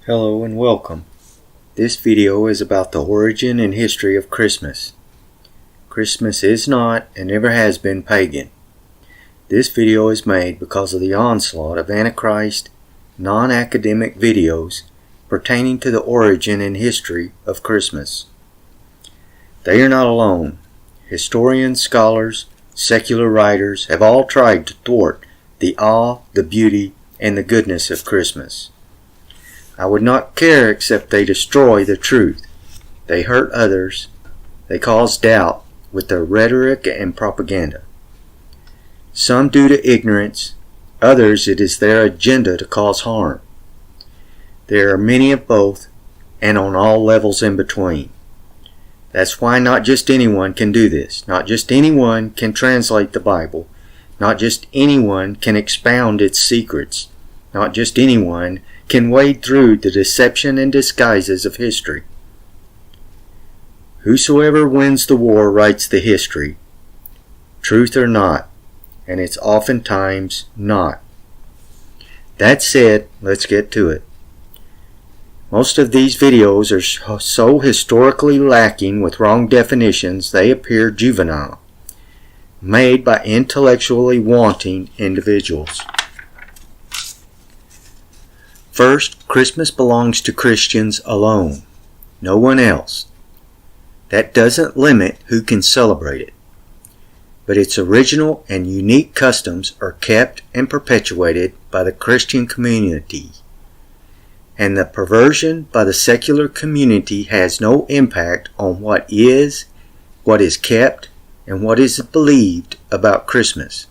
Hello and welcome. This video is about the origin and history of Christmas. Christmas is not and never has been pagan. This video is made because of the onslaught of Antichrist, non-academic videos pertaining to the origin and history of Christmas. They are not alone. Historians, scholars, secular writers have all tried to thwart the awe, the beauty, and the goodness of Christmas. I would not care except they destroy the truth. They hurt others. They cause doubt with their rhetoric and propaganda. Some due to ignorance, others it is their agenda to cause harm. There are many of both, and on all levels in between. That's why not just anyone can do this. Not just anyone can translate the Bible. Not just anyone can expound its secrets. Not just anyone can wade through the deception and disguises of history. Whosoever wins the war writes the history, truth or not, and it's oftentimes not. That said, let's get to it. Most of these videos are so historically lacking with wrong definitions they appear juvenile, made by intellectually wanting individuals. First, Christmas belongs to Christians alone, no one else. That doesn't limit who can celebrate it, but its original and unique customs are kept and perpetuated by the Christian community, and the perversion by the secular community has no impact on what is kept, and what is believed about Christmas.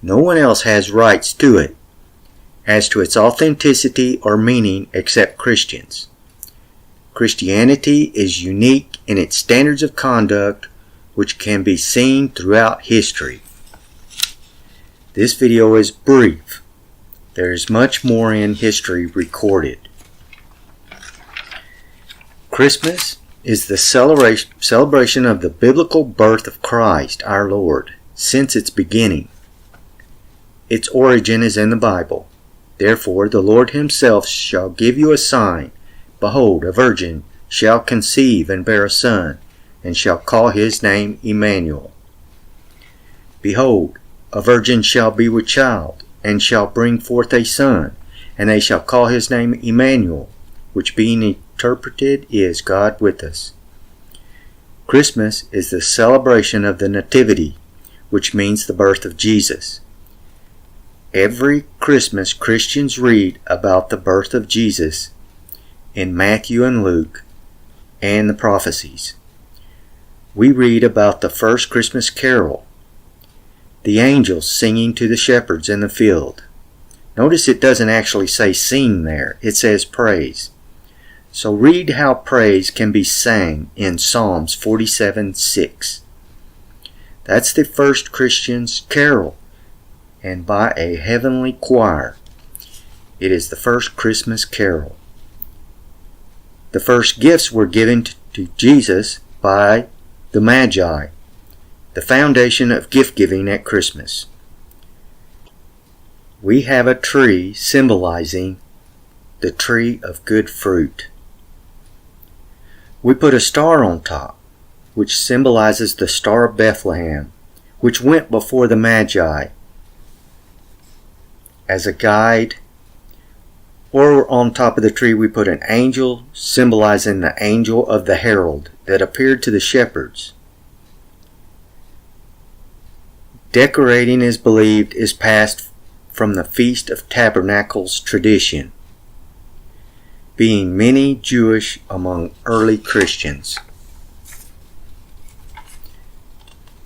No one else has rights to it, as to its authenticity or meaning except Christians. Christianity is unique in its standards of conduct, which can be seen throughout history. This video is brief. There is much more in history recorded. Christmas is the celebration of the biblical birth of Christ our Lord since its beginning. Its origin is in the Bible. Therefore the Lord himself shall give you a sign. Behold, a virgin shall conceive and bear a son, and shall call his name Emmanuel. Behold, a virgin shall be with child, and shall bring forth a son, and they shall call his name Emmanuel, which being interpreted is God with us. Christmas is the celebration of the Nativity, which means the birth of Jesus. Every Christmas, Christians read about the birth of Jesus in Matthew and Luke and the prophecies. We read about the first Christmas carol, the angels singing to the shepherds in the field. Notice it doesn't actually say sing there, it says praise. So read how praise can be sang in Psalms 47:6. That's the first Christian's carol, and by a heavenly choir. It is the first Christmas carol. The first gifts were given to Jesus by the Magi, the foundation of gift giving at Christmas. We have a tree symbolizing the tree of good fruit. We put a star on top, which symbolizes the Star of Bethlehem, which went before the Magi as a guide. Or on top of the tree we put an angel symbolizing the angel of the herald that appeared to the shepherds. Decorating is believed is passed from the Feast of Tabernacles tradition, being many Jewish among early Christians.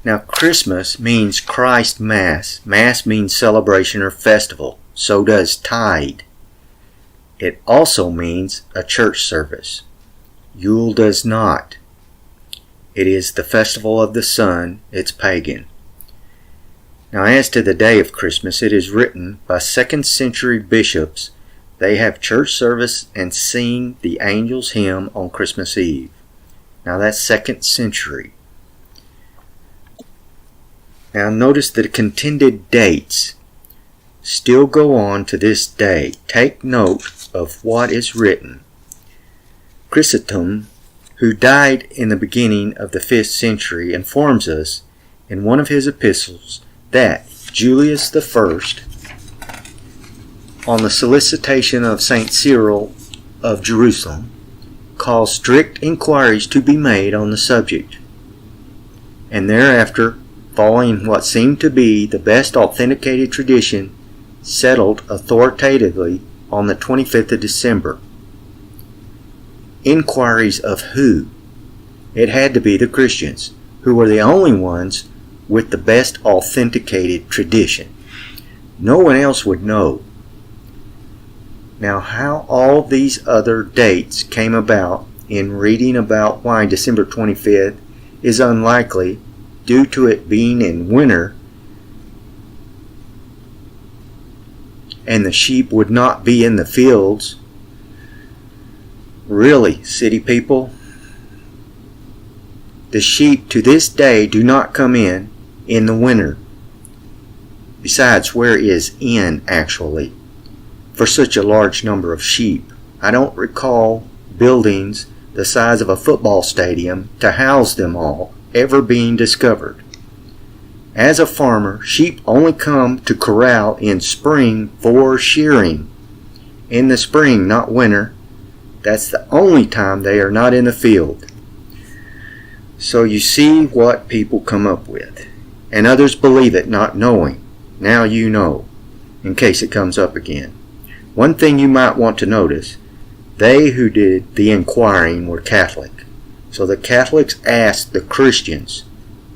Now Christmas means Christ Mass. Mass means celebration or festival. So does Tide. It also means a church service. Yule does not. It is the festival of the sun. It's pagan. Now as to the day of Christmas, it is written by 2nd century bishops. They have church service and sing the angels' hymn on Christmas Eve. Now that's 2nd century. Now notice the contended dates. still go on to this day. Take note of what is written. Chrysostom, who died in the beginning of the 5th century, informs us in one of his epistles that Julius I, on the solicitation of St. Cyril of Jerusalem, caused strict inquiries to be made on the subject, and thereafter, following what seemed to be the best authenticated tradition, settled authoritatively on the 25th of December. Inquiries of who? It had to be the Christians, who were the only ones with the best authenticated tradition. No one else would know. Now, how all these other dates came about in reading about why December 25th is unlikely due to it being in winter and the sheep would not be in the fields. Really, city people, the sheep to this day do not come in the winter. Besides, where is in actually for such a large number of sheep? I don't recall buildings the size of a football stadium to house them all ever being discovered. As a farmer, sheep only come to corral in spring for shearing. In the spring, not winter. That's the only time they are not in the field. So you see what people come up with. And others believe it not knowing. Now you know, in case it comes up again. One thing you might want to notice, they who did the inquiring were Catholic. So the Catholics asked the Christians.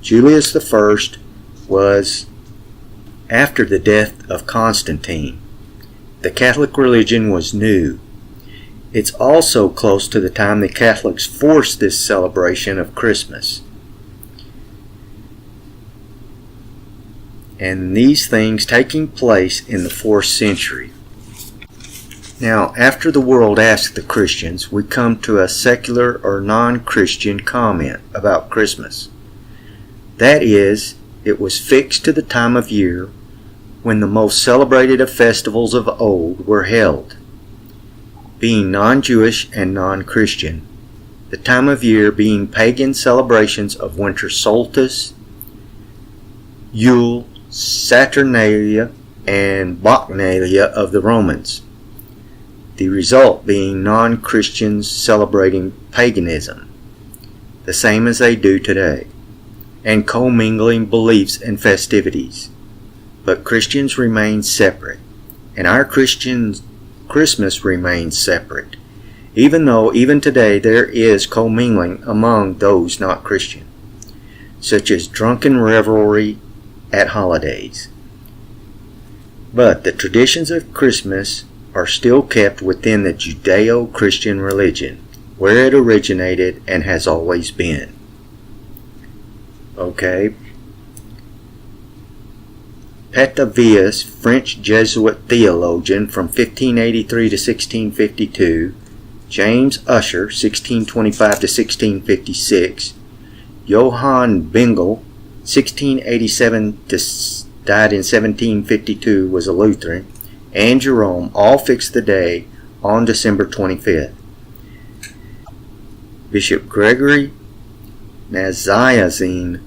Julius I was after the death of Constantine. The Catholic religion was new. It's also close to the time the Catholics forced this celebration of Christmas. And these things taking place in the 4th century. Now, after the world asked the Christians, we come to a secular or non-Christian comment about Christmas. That is, it was fixed to the time of year when the most celebrated of festivals of old were held. Being non-Jewish and non-Christian, the time of year being pagan celebrations of winter solstice, Yule, Saturnalia, and Bacchanalia of the Romans. The result being non-Christians celebrating paganism, the same as they do today, and commingling beliefs and festivities. But Christians remain separate, and our Christmas remains separate, even though even today there is commingling among those not Christian, such as drunken revelry at holidays. But the traditions of Christmas are still kept within the Judeo-Christian religion, where it originated and has always been. Okay. Petavius, French Jesuit theologian from 1583 to 1652, James Ussher, 1625 to 1656, Johann Bengel, 1687 to died in 1752, was a Lutheran, and Jerome all fixed the day on December 25th. Bishop Gregory Nazianzen,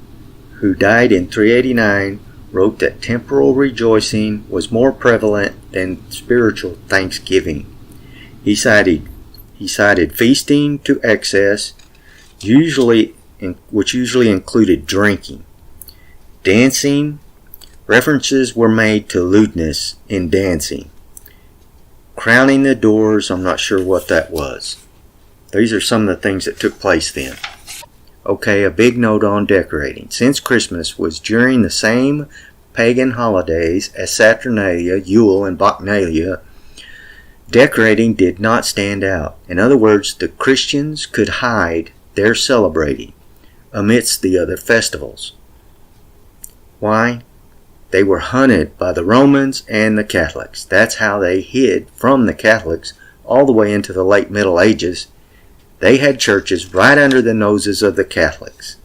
who died in 389, wrote that temporal rejoicing was more prevalent than spiritual thanksgiving. He cited feasting to excess, which usually included drinking. Dancing, references were made to lewdness in dancing. Crowning the doors, I'm not sure what that was. These are some of the things that took place then. Okay, a big note on decorating. Since Christmas was during the same pagan holidays as Saturnalia, Yule, and Bacchanalia, decorating did not stand out. In other words, the Christians could hide their celebrating amidst the other festivals. Why? They were hunted by the Romans and the Catholics. That's how they hid from the Catholics all the way into the late Middle Ages. They had churches right under the noses of the Catholics.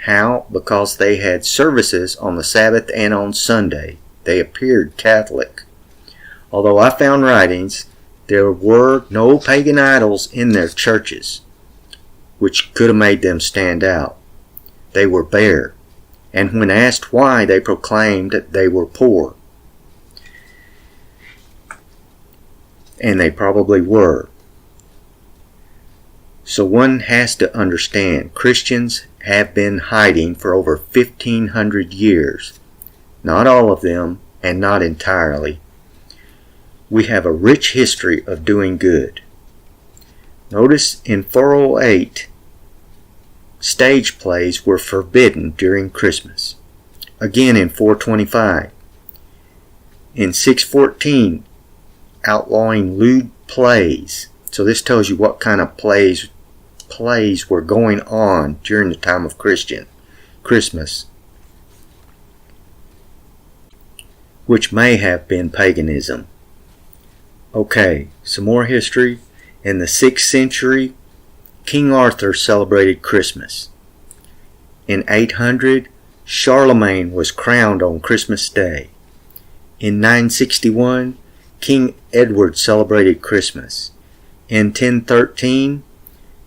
How? Because they had services on the Sabbath and on Sunday. They appeared Catholic. Although I found writings, there were no pagan idols in their churches, which could have made them stand out. They were bare, and when asked why, they proclaimed that they were poor. And they probably were. So one has to understand, Christians have been hiding for over 1,500 years. Not all of them, and not entirely. We have a rich history of doing good. Notice in 408, stage plays were forbidden during Christmas. Again in 425. In 614, outlawing lewd plays. So this tells you what kind of plays were going on during the time of Christmas, which may have been paganism. Okay, some more history. In the 6th century, King Arthur celebrated Christmas. In 800, Charlemagne was crowned on Christmas Day. In 961, King Edward celebrated Christmas. In 1013,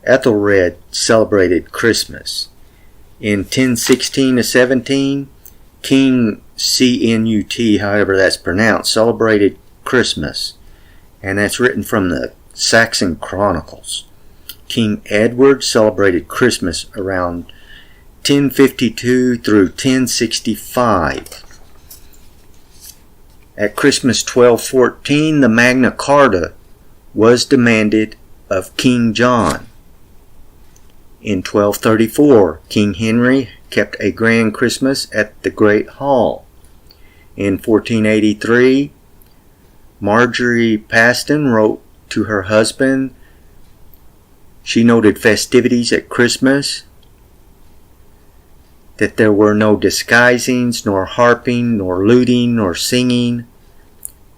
Ethelred celebrated Christmas. In 1016 to 17, King Cnut, however that's pronounced, celebrated Christmas. And that's written from the Saxon Chronicles. King Edward celebrated Christmas around 1052 through 1065. At Christmas 1214, the Magna Carta was demanded of King John. In 1234, King Henry kept a grand Christmas at the Great Hall. In 1483, Marjorie Paston wrote to her husband. She noted festivities at Christmas, that there were no disguisings, nor harping, nor looting, nor singing,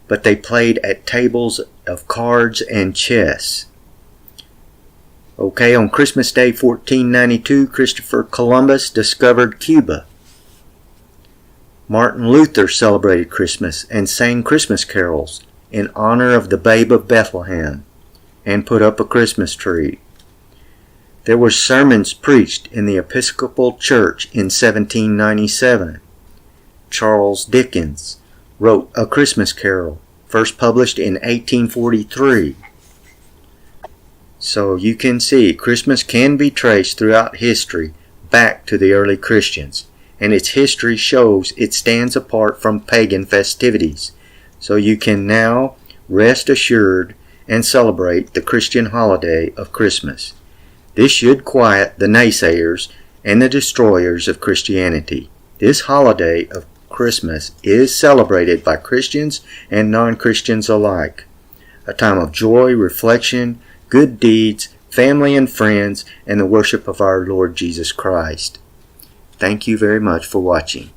but they played at tables of cards and chess. Okay, on Christmas Day 1492, Christopher Columbus discovered Cuba. Martin Luther celebrated Christmas and sang Christmas carols in honor of the Babe of Bethlehem and put up a Christmas tree. There were sermons preached in the Episcopal Church in 1797. Charles Dickens wrote A Christmas Carol, first published in 1843. So you can see Christmas can be traced throughout history back to the early Christians, and its history shows it stands apart from pagan festivities. So you can now rest assured and celebrate the Christian holiday of Christmas. This should quiet the naysayers and the destroyers of Christianity. This holiday of Christmas is celebrated by Christians and non-Christians alike. A time of joy, reflection, good deeds, family and friends, and the worship of our Lord Jesus Christ. Thank you very much for watching.